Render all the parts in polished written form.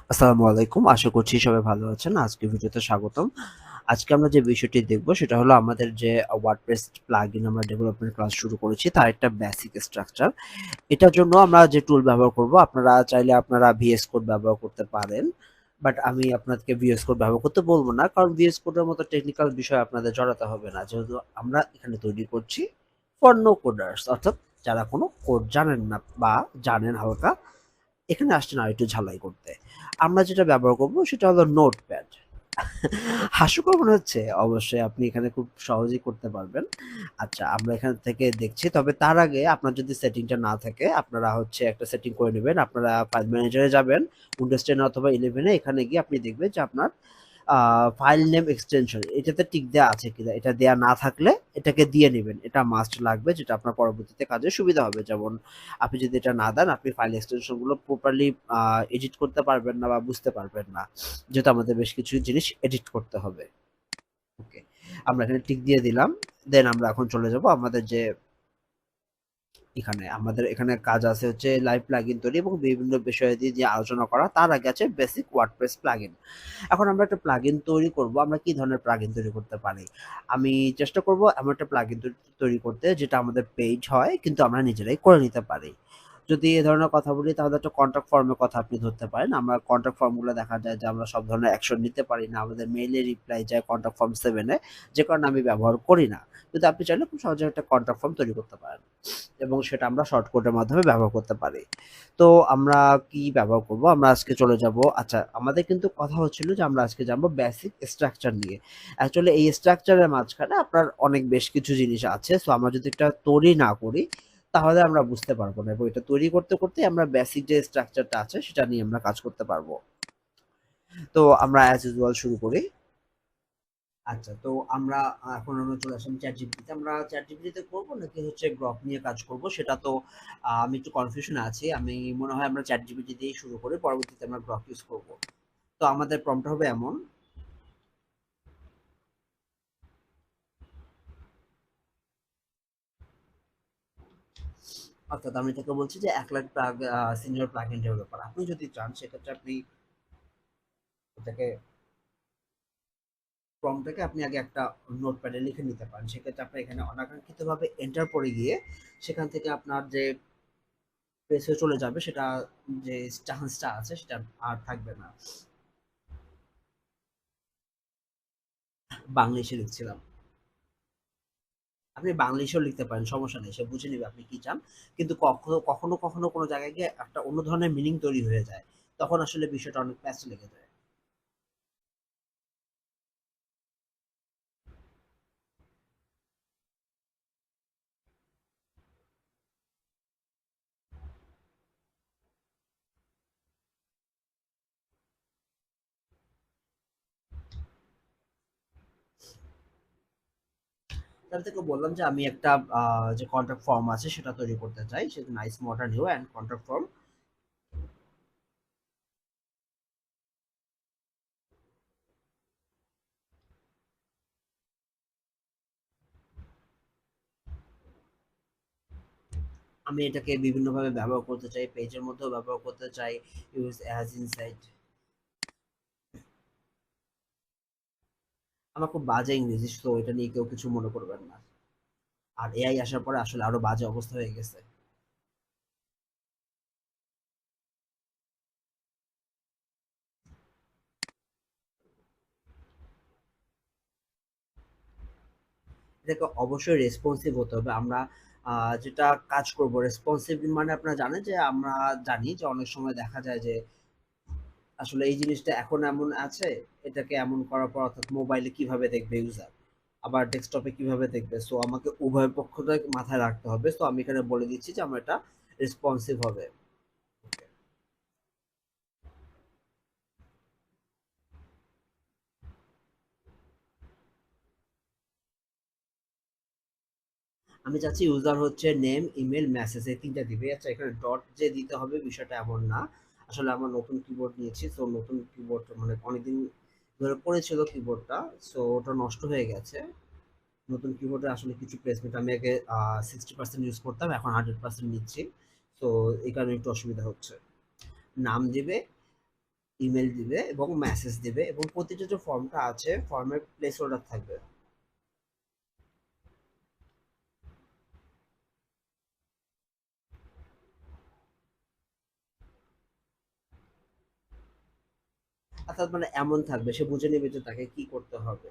আসসালামু আলাইকুম। আশা করছি সবাই ভালো আছেন। আজকের ভিডিওতে স্বাগতম। আজকে আমরা যে বিষয়টি দেখব সেটা হলো আমাদের যে WordPress প্লাগইন আমরা ডেভেলপমেন্ট ক্লাস শুরু করেছি তার একটা বেসিক স্ট্রাকচার। এটার জন্য আমরা যে টুল ব্যবহার করব আপনারা চাইলে VS Code ব্যবহার করতে পারেন। বাট আমি আপনাদেরকে VS Code ব্যবহার করতে বলব না। কারণ VS Code এর মতো টেকনিক্যাল বিষয় আপনাদের জড়াতে হবে না। যেহেতু আমরা এখানে তৈরি করছি ফর নো কোডার্স অর্থাৎ যারা কোনো কোড জানেন না বা জানেন হালকা এখানে আসছেন আরেকটু ঝালাই করতে। আমরা যেটা ব্যবহার করব সেটা হলো নোটপ্যাড। হাস্যকর মনে হচ্ছে? অবশ্যই আপনি এখানে খুব সহজেই করতে পারবেন। আচ্ছা আমরা এখান থেকে দেখছি। তবে তার আগে আপনার যদি সেটিংটা না থাকে আপনারা হচ্ছে একটা সেটিং করে নিবেন। আপনারা ফাইল ম্যানেজারে যাবেন। উইন্ডোজ 10 অথবা 11 এ এখানে গিয়ে আপনি দেখবেন যে আপনার ফাইল নেম এক্সটেনশন এটাতে টিক দেয়া আছে কিনা। এটা দেয়া না থাকলে এটাকে দিয়ে নিবেন। এটা মাস্ট লাগবে যেটা আপনার পরবর্তীতে কাজে সুবিধা হবে। যেমন আপনি যদি এটা না দেন আপনি ফাইল এক্সটেনশন গুলো প্রপারলি এডিট করতে পারবেন না বা বুঝতে পারবেন না। যেহেতু আমাদের বেশ কিছু জিনিস এডিট করতে হবে। ওকে। আমরা এখানে টিক দিয়ে দিলাম। দেন আমরা এখন চলে যাব আমাদের যে আমাদের এখানে কাজ আছে হচ্ছে লাইভ প্লাগইন তৈরি এবং বিভিন্ন বিষয়াদি দিয়ে আলোচনা করা। তার আগে আছে বেসিক ওয়ার্ডপ্রেস প্লাগইন। এখন আমরা একটা প্লাগইন তৈরি করব। আমরা কি ধরনের প্লাগইন তৈরি করতে পারি? আমি চেষ্টা করব এমন একটা প্লাগইন তৈরি করতে যেটা আমাদের পেজ হয় কিন্তু আমরা নিজেরাই করে নিতে পারি। যদি এ ধরনের কথা বলি তাহলে একটা কন্টাক্ট ফর্মের কথা আপনি ধরতে পারেন। আমরা কন্টাক্ট ফর্মগুলো দেখা যায় যে আমরা সব ধরনের অ্যাকশন নিতে পারি না। আমাদের মেইলে রিপ্লাই যায় কন্টাক্ট ফর্ম 7 এ, যে কারণে আমি ব্যবহার করি না। কিন্তু আপনি চাইলে খুব সহজে একটা কন্টাক্ট ফর্ম তৈরি করতে পারেন এবং সেটা আমরা শর্টকাটের মাধ্যমে ব্যবহার করতে পারি। তো আমরা কি ব্যবহার করব? আমরা আজকে চলে যাব আচ্ছা আমাদের কিন্তু কথা হচ্ছিল যে আমরা আজকে জানবো বেসিক স্ট্রাকচার নিয়ে। অ্যাকচুয়ালি এই স্ট্রাকচারের মাঝখানে আপনার অনেক বেশ কিছু জিনিস আছে। সো আমরা যদি এটা তৈরি না করি তাহলে আমরা বুঝতে পারবো না এবং এটা তৈরি করতে করতে আমরা বেসিক যে স্ট্রাকচারটা আছে সেটা নিয়ে আমরা কাজ করতে পারবো। তো আমরা অ্যাজ ইউজুয়াল শুরু করি। আচ্ছা তো আমরা চলে আসলাম ChatGPT তে। আমরা ChatGPT তে করব নাকি হচ্ছে গ্রক নিয়ে কাজ করব সেটা তো আমি একটু কনফিউশনে আছি। আমি মনে হয় আমরা ChatGPT দিয়েই শুরু করি। পরবর্তীতে আমরা গ্রক ইউজ করব। তো আমাদের প্রম্পট হবে এমন। অর্থাৎ আমি এটাকে বলছি যে 1 লাখ সিনিয়র প্লাগইন ডেভেলপার। আপনি যদি চান সেক্ষেত্রে আপনি এটাকে প্রম্পটটাকে আপনি আগে একটা নোটপ্যাডে লিখে নিতে পারেন। সেক্ষেত্রে আপনার এখানে অনাকাঙ্ক্ষিতভাবে এন্টার পড়ে গিয়ে সেখান থেকে আপনার যে পেজে চলে যাবে সেটা যে চান্সটা আছে সেটা আর থাকবে না। বাংলিশে লিখছিলাম। আপনি বাংলিশেও লিখতে পারেন, সমস্যা নেই। সে বুঝে নিবে আপনি কি চান। কিন্তু কখনো কোনো জায়গায় গিয়ে একটা অন্য ধরনের মিনিং তৈরি হয়ে যায়। তখন আসলে বিষয়টা অনেক প্যাচ লেগে যায়। তার থেকে বললাম যে আমি একটা যে কন্টাক্ট ফর্ম আছে সেটা তৈরি করতে চাই। সেটা nice modern new and contact form. আমি এটাকে বিভিন্নভাবে ব্যবহার করতে চাই। পেজের মধ্যেও ব্যবহার করতে চাই। Use as insight. আমার খুব বাজে ইংরেজি, তো এটা নিয়ে কেউ কিছু মনে করবেন না। আর এআই আসার পরে আসলে আরো বাজে অবস্থা হয়ে গেছে। এটাকে অবশ্যই রেসপন্সিভ হতে হবে। আমরা যেটা কাজ করব রেসপন্সিভ মানে আপনারা জানেন যে আমরা জানি যে অনেক সময় দেখা যায় যে আসলে এই জিনিসটা এখন এমন আছে, এটাকে এমন করার পর অর্থাৎ মোবাইলে কিভাবে দেখবে ইউজার, আবার ডেস্কটপে কিভাবে দেখবে। সো আমাকে উভয় পক্ষটাই মাথায় রাখতে হবে। সো আমি এখানে বলে দিচ্ছি যে আমার এটা রেসপন্সিভ হবে। আমি চাচ্ছি ইউজার হচ্ছে নেম, ইমেল, মেসেজ এই ৩ টা দিবে। আচ্ছা এখানে ডট যে দিতে হবে বিষয়টা এমন না। আসলে আমার নতুন কিবোর্ড নিয়েছি। সো নতুন কিবোর্ড মানে অনেকদিন ধরে পড়েছিল কিবোর্ডটা। সো ওটা নষ্ট হয়ে গেছে। নতুন কিবোর্ডে আসলে কিছু প্লেসমেন্ট আমি আগে 60% ইউজ করতাম, এখন 100% নিচ্ছি। সো এই কারণে একটু অসুবিধা হচ্ছে। নাম দিবে, ইমেল দিবে এবং মেসেজ দিবে এবং প্রতিটা যে ফর্মটা আছে ফর্মের প্লেস হোল্ডার থাকবে। অর্থাৎ মানে এমন থাকবে, সে বুঝে নেবে যে তাকে কি করতে হবে।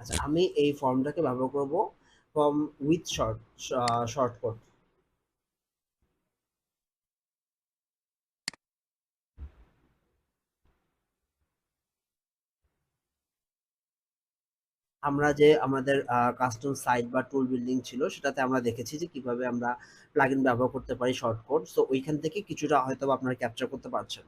আচ্ছা, আমি এই ফর্মটাকে ব্যবহার করব ফর্ম উইথ শর্টকাট। আমরা যে আমাদের কাস্টম সাইট বা টুল বিল্ডিং ছিল সেটাতে আমরা দেখেছি যে কিভাবে আমরা প্লাগইন ব্যবহার করতে পারি শর্টকাট, সো ওইখান থেকে কিছুটা হয়তো বা আপনারা ক্যাপচার করতে পারছেন।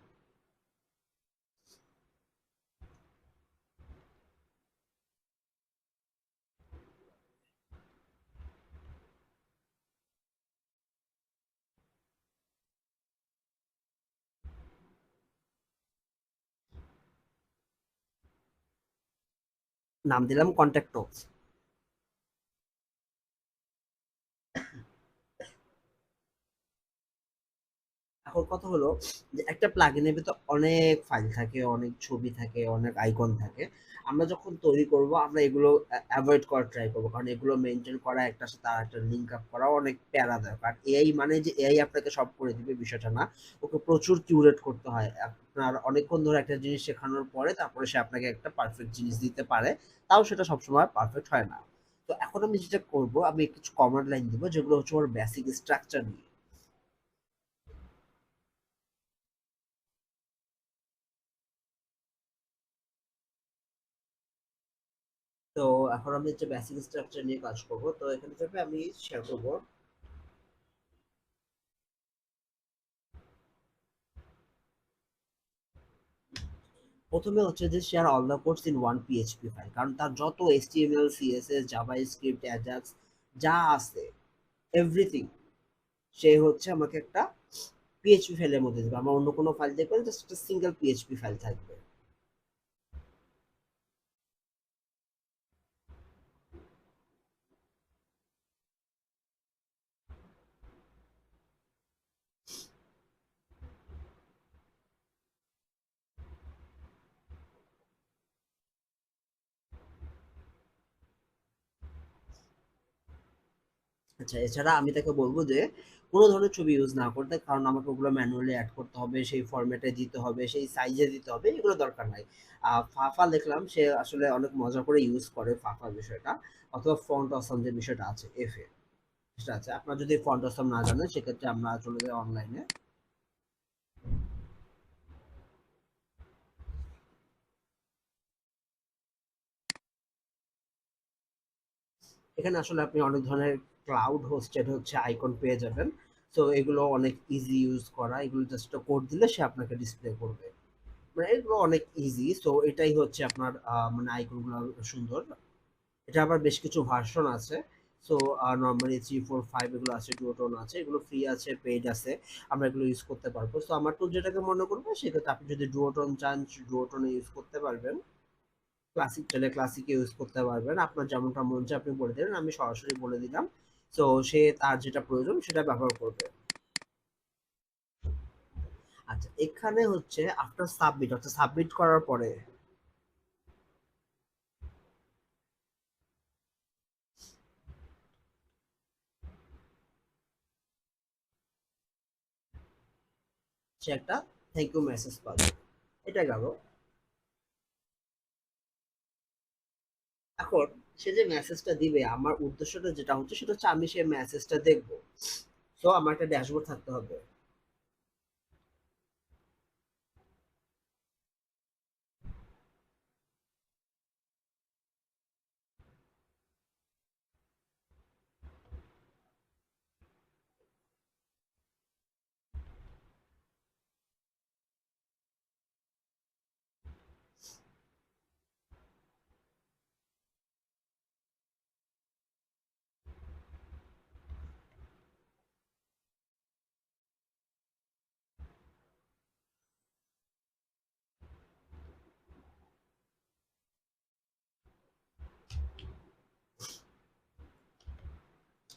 নাম দিলাম কন্ট্যাক্ট। এখন কথা হলো যে একটা প্লাগইনের ভিতর অনেক ফাইল থাকে, অনেক ছবি থাকে, অনেক আইকন থাকে। আমরা যখন তৈরি করব আমরা এগুলো অ্যাভয়েড করার ট্রাই করবো, কারণ এগুলো মেনটেন করা একটা সাথে আর একটা লিঙ্ক আপ করা অনেক প্যারা দেয়। কারণ এআই মানে যে এআই আপনাকে সব করে দিবে বিষয়টা না, ওকে প্রচুর কিউরেট করতে হয়। আপনার অনেকক্ষণ ধরে একটা জিনিস শেখানোর পরে তারপরে সে আপনাকে একটা পারফেক্ট জিনিস দিতে পারে, তাও সেটা সবসময় পারফেক্ট হয় না। তো এখন আমি যেটা করব, আমি কিছু কমান্ড লাইন দিব যেগুলো হচ্ছে ওর বেসিক স্ট্রাকচার নিয়ে। তো এখন আমি হচ্ছে বেসিক স্ট্রাকচার নিয়ে কাজ করব। তো এখানে থেকে আমি শেয়ার করব। প্রথমে হচ্ছে যে share all the codes in one PHP file, কারণ তার যত এইচটিএমএল সিএসএস জাভাস্ক্রিপ্ট অ্যাজাক্স যা আছে এভরিথিং সে হচ্ছে আমাকে একটা পিএইচপি ফাইলের মধ্যে দেবে। আমার অন্য কোনো ফাইল দেখবেন, জাস্ট একটা সিঙ্গেল পিএইচপি ফাইল থাকবে। আচ্ছা, এছাড়া আমি তাকে বলবো যে কোনো ধরনের ছবি ইউজ না করতে, কারণ আমাকে ওগুলো ম্যানুয়ালি অ্যাড করতে হবে, সেই ফরম্যাটে দিতে হবে, সেই সাইজে দিতে হবে, এগুলো দরকার নাই। ফাফা দেখলাম সে আসলে অনেক মজা করে ইউজ করে ফাফা বিষয়টা, অথবা ফন্ট অসম যে বিষয়টা আছে এফ এ, সেটা আছে। আপনার যদি ফন্ট অসম না জানেন সেক্ষেত্রে আমরা চলে যাই অনলাইনে। এখানে আসলে আপনি অনেক ধরনের ক্লাউড হোস্টেড হচ্ছে আইকন পেয়ে যাবেন। তো এগুলো অনেক ইজি ইউজ করা, এগুলো জাস্ট কোড দিলে সে আপনাকে ডিসপ্লে করবে। মানে এগুলো অনেক ইজি। সো এটাই হচ্ছে আপনার মানে আইকনগুলো সুন্দর। এটা আবার বেশ কিছু ভার্সন আছে। সো নর্মালি 3, 4, 5 এগুলো আছে, ডুওটোন আছে, এগুলো ফ্রি আছে, পেইড আছে। আমরা এগুলো ইউজ করতে পারবো। সো আমার টুল যেটাকে মনে করবো সেক্ষেত্রে আপনি যদি ডুওটোন চান ডুওটোনে ইউজ করতে পারবেন, ক্লাসিক চাইলে ক্লাসিকে ইউজ করতে পারবেন। আপনার যেমনটা মন চায় আপনি বলে দিলেন, আমি সরাসরি বলে দিলাম। সো সে তার যেটা প্রয়োজন সেটা ব্যবহার করবে। আচ্ছা, এখানে হচ্ছে আফটার সাবমিট, অর্থাৎ সাবমিট করার পরে সে একটা থ্যাংক ইউ মেসেজ পাবে। এটা গেল। এখন সে যে মেসেজটা দিবে, আমার উদ্দেশ্যটা যেটা হচ্ছে সেটা হচ্ছে আমি সেই মেসেজটা দেখবো। সো আমার একটা ড্যাশবোর্ড থাকতে হবে।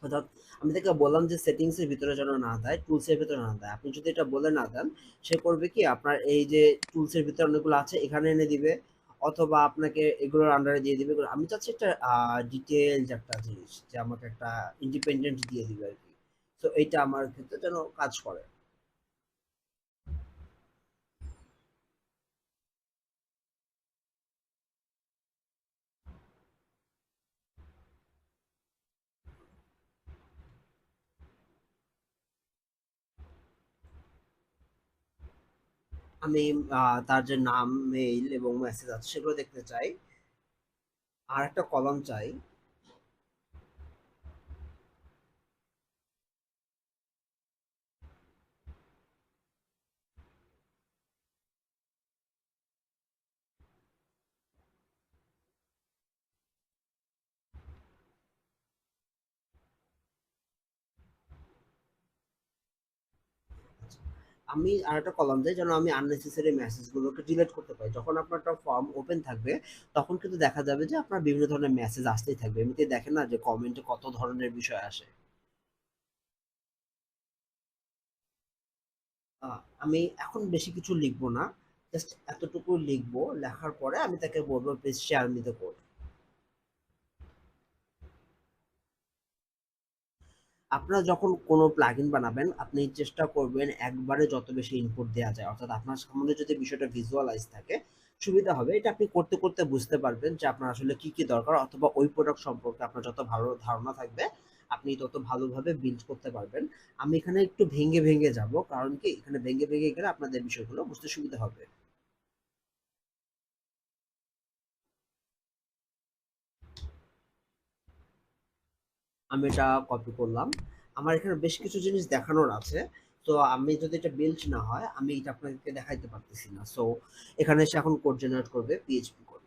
অর্থাৎ আমি তাকে বললাম যে সেটিংস এর ভিতরে যেন না দেয়, টুলস এর ভিতরে না দেয়। আপনি যদি এটা বলে না দেন, সে করবে কি আপনার এই যে টুলস এর ভিতরে অনেকগুলো আছে এখানে এনে দিবে, অথবা আপনাকে এগুলোর আন্ডারে দিয়ে দিবে। আমি চাচ্ছি একটা ডিটেইলড একটা জিনিস যে আমাকে একটা ইন্ডিপেন্ডেন্ট দিয়ে দিবে আরকি। তো এইটা আমার ক্ষেত্রে যেন কাজ করে। আমি তার যে নাম, মেইল এবং মেসেজ আছে সেগুলো দেখতে চাই। আর একটা কলাম চাই। আচ্ছা। আমি আরেকটা কলাম চাই যেন আমি আননেসেসারি মেসেজগুলোকে ডিলিট করতে পারি। যখন আপনার একটা ফর্ম ওপেন থাকবে, তখন কিন্তু দেখা যাবে যে আপনার বিভিন্ন ধরনের মেসেজ আসতেই থাকবে। এমনিতেই দেখেন না যে কমেন্টে কত ধরনের বিষয় আসে। আমি এখন বেশি কিছু লিখবো না। জাস্ট এতটুকু লিখবো। লেখার পরে আমি তাকে বলবো please share me the code. আপনারা যখন কোনো প্লাগইন বানাবেন, আপনি চেষ্টা করবেন একবারে যত বেশি ইনপুট দেয়া যায়। অর্থাৎ আপনার সামনে যদি বিষয়টা ভিজুয়ালাইজ থাকে, সুবিধা হবে। এটা আপনি করতে, করতে বুঝতে পারবেন যে আপনার আসলে কি, কি দরকার, অথবা ওই প্রোডাক্ট সম্পর্কে আপনার যত ভালো ধারণা থাকবে, আপনি তত ভালোভাবে বিল্ড করতে পারবেন। আমি এখানে একটু ভেঙে, ভেঙে যাবো। কারণ কি এখানে ভেঙে, ভেঙে গেলে আপনাদের বিষয়গুলো বুঝতে সুবিধা হবে। আমি এটা কপি করলাম। আমার এখানে বেশ কিছু জিনিস দেখানোর আছে। তো আমি যদি এটা বিল্ড না হয়, আমি এটা আপনাদেরকে দেখাইতে পারতেছি না। সো এখানে এসে এখন কোড জেনারেট করবে, পিএইচপি কোড।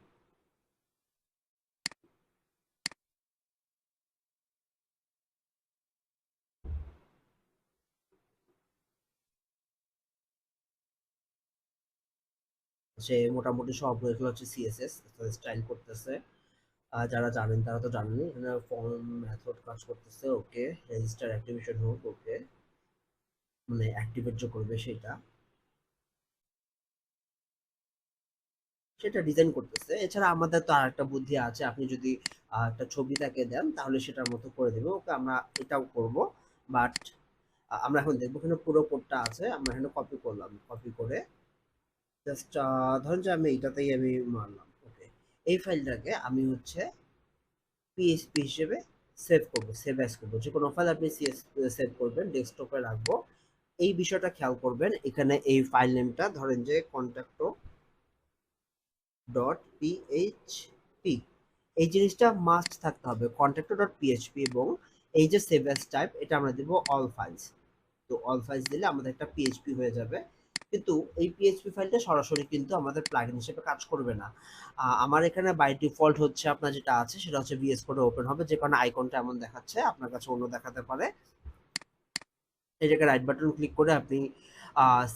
সে মোটামুটি সব এগুলো হচ্ছে সিএসএস স্টাইল করতেছে। যারা জানেন তারা তো জানেনই। এখানে ফর্ম মেথড কাজ করতেছে, ওকে। রেজিস্টার অ্যাক্টিভেশন হোক, ওকে। মানে অ্যাক্টিভেট যে করবে সেটা, সেটা ডিজাইন করতেছে। এছাড়া আমাদের তো আরেকটা বুদ্ধি আছে। আপনি যদি একটা ছবি তাকে দেন তাহলে সেটার মতো করে দেবে। ওকে, আমরা এটাও করব। বাট আমরা এখন দেখবো এখানে পুরো কোডটা আছে। আমরা এখানে কপি করলাম। কপি করে জাস্ট ধরেন যে আমি এইটাতেই আমি মারলাম। ওকে। এই ফাইলটাকে আমি হচ্ছে পিএইচপি হিসেবে সেভ করব, সেভ অ্যাজ করব। যে কোনো ফাইল আপনি সেভ করবেন ডেস্কটপে রাখবো। এই বিষয়টা খেয়াল করবেন। এখানে এই ফাইল নেমটা ধরেন যে কন্ট্যাক্ট ডট পিএইচপি, এই জিনিসটা মাস্ট থাকতে হবে, কন্ট্যাক্ট ডট পিএইচপি। এবং এই যে সেভ অ্যাজ টাইপ, এটা আমরা দিব অল ফাইলস। তো অল ফাইলস দিলে আমাদের একটা পিএইচপি হয়ে যাবে। কিন্তু এই পিএইচপি ফাইলটা সরাসরি কিন্তু আমাদের প্লাগইন হিসেবে কাজ করবে না। আমার এখানে বাই ডিফল্ট হচ্ছে আপনার যেটা আছে সেটা হচ্ছে ভিএস কোডে ওপেন হবে, যে কারণে আইকনটা এমন দেখাচ্ছে, আপনার কাছে অন্য দেখাতে পারে। এই জায়গায় রাইট বাটন ক্লিক করে আপনি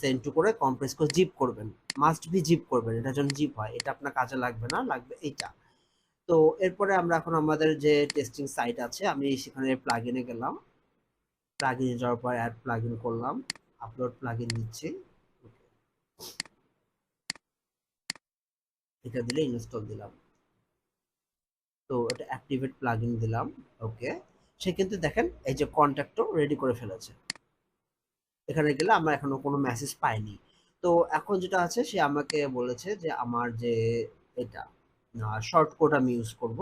সেন্ড টু করে কম্প্রেস করে জিপ করবেন। মাস্ট বি জিপ করবেন, এটা যেন জিপ হয়। এটা আপনার কাজে লাগবে না, লাগবে এইটা। তো এরপরে আমরা এখন আমাদের যে টেস্টিং সাইট আছে, আমি সেখানে প্লাগইনে গেলাম। প্লাগইনে যাওয়ার পর অ্যাড প্লাগইন করলাম, আপলোড প্লাগইন দিচ্ছি। এটা দিলে ইনস্টল দিলাম। তো এটা অ্যাক্টিভেট প্লাগইন দিলাম। ওকে। সে কিন্তু দেখেন এই যে কন্ট্যাক্টও রেডি করে ফেলেছে। এখানে গেলে আমরা এখনো কোনো মেসেজ পাইনি। তো এখন যেটা আছে, সে আমাকে বলেছে যে আমার যে এটা শর্ট কোড আমি ইউজ করব,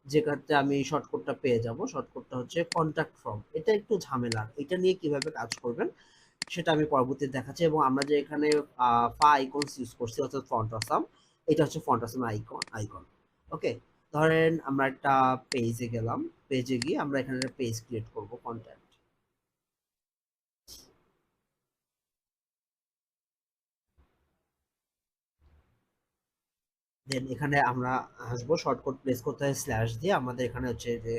যেটাতে আমি শর্ট কোডটা পেয়ে যাব। শর্ট কোডটা হচ্ছে কন্ট্যাক্ট ফর্ম। এটা একটু ঝামেলার, এটা নিয়ে কিভাবে কাজ করবেন সেটা আমি পরবর্তীতে দেখাচ্ছি। এবং আমরা যে এখানে ফা আইকনস ইউজ করছি, অর্থাৎ ফন্ট আসাম, এটা হচ্ছে ফন্ট আসাম আইকন। ওকে। ধরেন আমরা একটা পেজে গেলাম। পেজে গিয়ে আমরা এখানে একটা পেজ ক্রিয়েট করব, কন্ট্যাক্ট। দেন এখানে আমরা আসবো, শর্টকাট প্রেস করতে হয় স্ল্যাশ দিয়ে। আমাদের এখানে হচ্ছে যে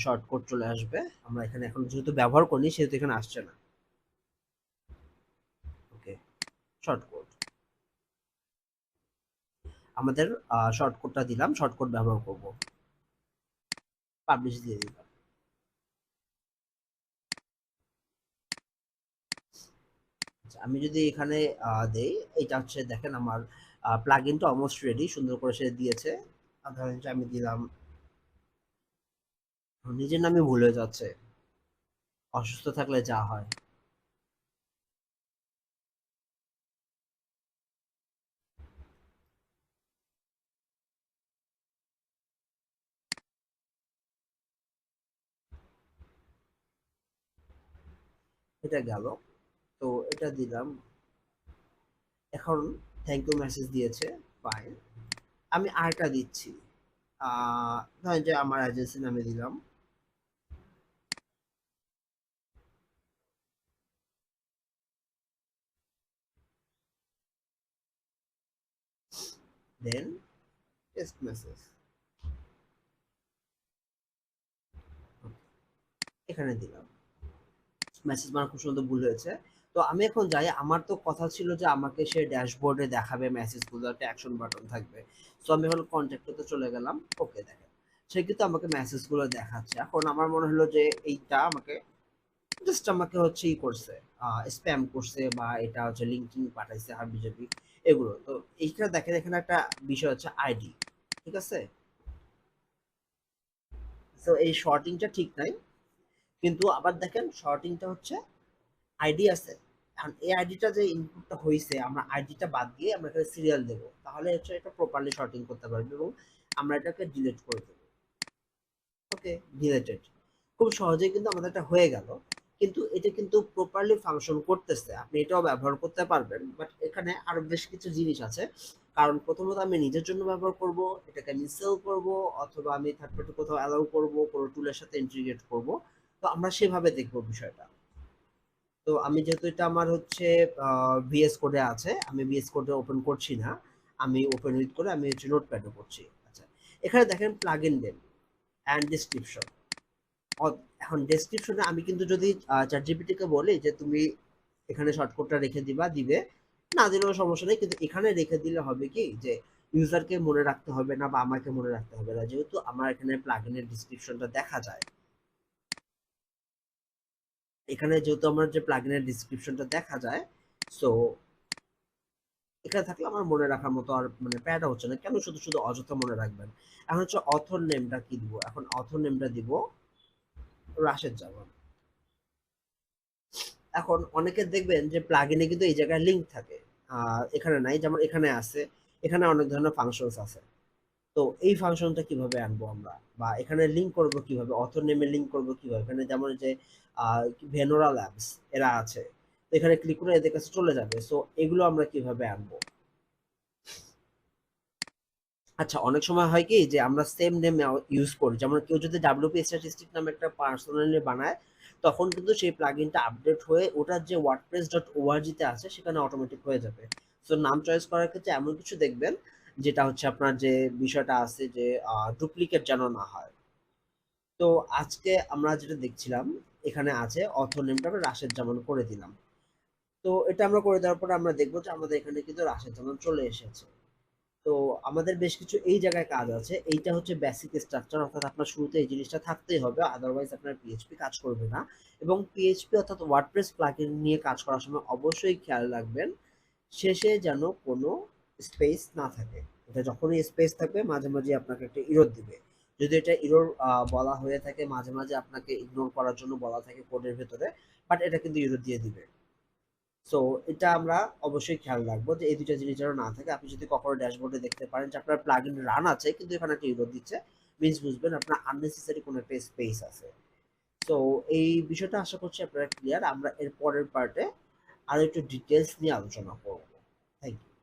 শর্টকাট চলে আসবে। আমরা এখানে এখন যেহেতু ব্যবহার করিনি সেহেতু এখানে আসছে না। ওকে। শর্টকাট, আমাদের শর্টকাটটা দিলাম, শর্টকাট ব্যবহার করব। পাবলিশ দিয়ে দিলাম। আমি যদি এখানে দেই, এটা হচ্ছে দেখেন আমার প্লাগইনটা অলমোস্ট রেডি, সুন্দর করে সে দিয়েছে। ধরেন যে আমি দিলাম, নিজের নামে ভুল হয়ে যাচ্ছে, অসুস্থ থাকলে যা হয়। এটা গেল, তো এটা দিলাম। এখন থ্যাংক ইউ মেসেজ দিয়েছে, ফাইন। আমি আরেকটা দিচ্ছি, ধরেন যে আমার এজেন্সি নামে দিলাম, দেন টেক্সট মেসেজ এখানে দিলাম। মেসেজ মানে খুব সুন্দর ভুল হয়েছে। তো আমি এখন যাই, আমার তো কথা ছিল যে আমাকে সে ড্যাশবোর্ডে দেখাবে মেসেজগুলো, একটা অ্যাকশন বাটন থাকবে। সো আমি এখন কন্ট্যাক্টে চলে গেলাম, ওকে দেখেন সে কিন্তু আমাকে মেসেজগুলো দেখাচ্ছে। এখন আমার মনে হলো যে এইটা আমাকে জাস্ট আমাকে হচ্ছে ই করছে, স্প্যাম করছে, বা এটা হচ্ছে লিঙ্কিং পাঠাইছে হাবিজাবি এগুলো। তো এইটা দেখেন এখানে একটা বিষয় হচ্ছে আইডি, ঠিক আছে? তো এই শর্টিংটা ঠিক নাই, কিন্তু আবার দেখেন শর্টিংটা হচ্ছে আইডি আছে। এখন এই আইডিটা যে ইনপুটটা হয়েছে, আমরা আইডিটা বাদ দিয়ে আমরা এখানে সিরিয়াল দেবো, তাহলে হচ্ছে এটা প্রপারলি শর্টিং করতে পারবে এবং আমরা এটাকে ডিলিট করে দেবো। ওকে, ডিলেটেড। খুব সহজেই কিন্তু আমাদের এটা হয়ে গেল। কিন্তু এটা কিন্তু প্রপারলি ফাংশন করতেছে, আপনি এটাও ব্যবহার করতে পারবেন, বাট এখানে আরো বেশ কিছু জিনিস আছে। কারণ প্রথমত আমি নিজের জন্য ব্যবহার করব, এটাকে আমি সেল করব, অথবা আমি থার্ড পার্টি কোথাও অ্যালাউ করব, কোনো টুলের সাথে ইন্টিগ্রেট করব। তো আমরা সেভাবে দেখবো বিষয়টা। তো আমি যেহেতু এটা আমার হচ্ছে ভিএস কোডে আছে, আমি ভিএস কোডে ওপেন করছি না, আমি ওপেন উইথ করে আমি হচ্ছে নোটপ্যাডে করছি। আচ্ছা, এখানে দেখেন প্লাগইন নেম অ্যান্ড ডেসক্রিপশন। এখন ডেসক্রিপশনে আমি কিন্তু যদি চ্যাটজিপিটি কে বলি যে তুমি এখানে শর্টকাটটা রেখে দিবে, না দিলেও সমস্যা নেই, কিন্তু এখানে রেখে দিলে হবে কি যে ইউজারকে মনে রাখতে হবে না বা আমাকে মনে রাখতে হবে না, যেহেতু আমার এখানে প্লাগইনের ডেসক্রিপশনটা দেখা যায়। এখানে যেহেতু আমার যে প্লাগইনের ডেসক্রিপশনটা দেখা যায়, সো এখানে থাকলে আমার মনে রাখার মতো আর মানে প্যারা হচ্ছে না, কেন শুধু শুধু অযথা মনে রাখবেন। এখন হচ্ছে অথর নেমটা কি দিব, এখন অথর নেমটা দিব রাশেদ জামান। এখন অনেকে দেখবেন যে প্লাগইনে কিন্তু এই জায়গায় লিংক থাকে, এখানে নাই, যেমন এখানে আছে। এখানে অনেক ধরনের ফাংশনস আছে। তো এই ফাংশনটা কিভাবে আনবো আমরা, বা এখানে লিংক করব কিভাবে, অথর নেমে লিংক করব কিভাবে, এখানে যেমন যে ভেনোরা ল্যাবস এরা আছে, তো এখানে ক্লিক করে এদের কাছে চলে যাবে। সো এগুলো আমরা কিভাবে আনবো? আচ্ছা, অনেক সময় হয় কি যে আমরা সেম নেম ইউজ করি, যেমন কেউ যদি ডাব্লিউপি স্ট্যাটিস্টিক নামে একটা পার্সোনালি বানায়, তখন কিন্তু সেই প্লাগইনটা আপডেট হয়ে ওটার যে ওয়ার্ডপ্রেস ডট ওআরজি তে আছে সেখানে অটোমেটিক হয়ে যাবে। সো নাম চয়েস করার ক্ষেত্রে এমন কিছু দেখবেন যেটা হচ্ছে আপনার যে বিষয়টা আছে যে ডুপ্লিকেট যেন না হয়। তো আজকে আমরা যেটা দেখছিলাম, এখানে আছে অথর নেমটা আমরা রাশেদ জামান করে দিলাম। তো এটা আমরা করে দেওয়ার পরে আমরা দেখবো যে আমাদের এখানে কিন্তু রাশেদ জামান চলে এসেছে। তো আমাদের বেশ কিছু এই জায়গায় কাজ আছে, এইটা হচ্ছে বেসিক স্ট্রাকচার, অর্থাৎ আপনার শুরুতে এই জিনিসটা থাকতেই হবে, আদারওয়াইজ আপনার পিএইচপি কাজ করবে না। এবং পিএইচপি অর্থাৎ ওয়ার্ডপ্রেস প্লাগইন নিয়ে কাজ করার সময় অবশ্যই খেয়াল রাখবেন শেষে যেন কোনো স্পেস না থাকে। এটা যখনই স্পেস থাকবে মাঝে মাঝে আপনাকে একটা ইরর দিবে। যদি এটা ইরর বলা হয়ে থাকে, মাঝে মাঝে আপনাকে ইগনোর করার জন্য বলা থাকে কোডের ভেতরে, বাট এটা কিন্তু ইরর দিয়ে দিবে। সো এটা আমরা অবশ্যই খেয়াল রাখবো যে এই দুইটা জিনিস যেন না থাকে। আপনি যদি কখনো ড্যাশবোর্ডে দেখতে পারেন যে আপনার প্লাগইন রান আছে কিন্তু এখানে একটা ইরর দিচ্ছে, মিনস বুঝবেন আপনার আননেসেসারি কোনো একটা স্পেস আছে। তো এই বিষয়টা আশা করছি আপনারা ক্লিয়ার। আমরা এর পরের পার্টে আরো একটু ডিটেলস নিয়ে আলোচনা করব। Thank you.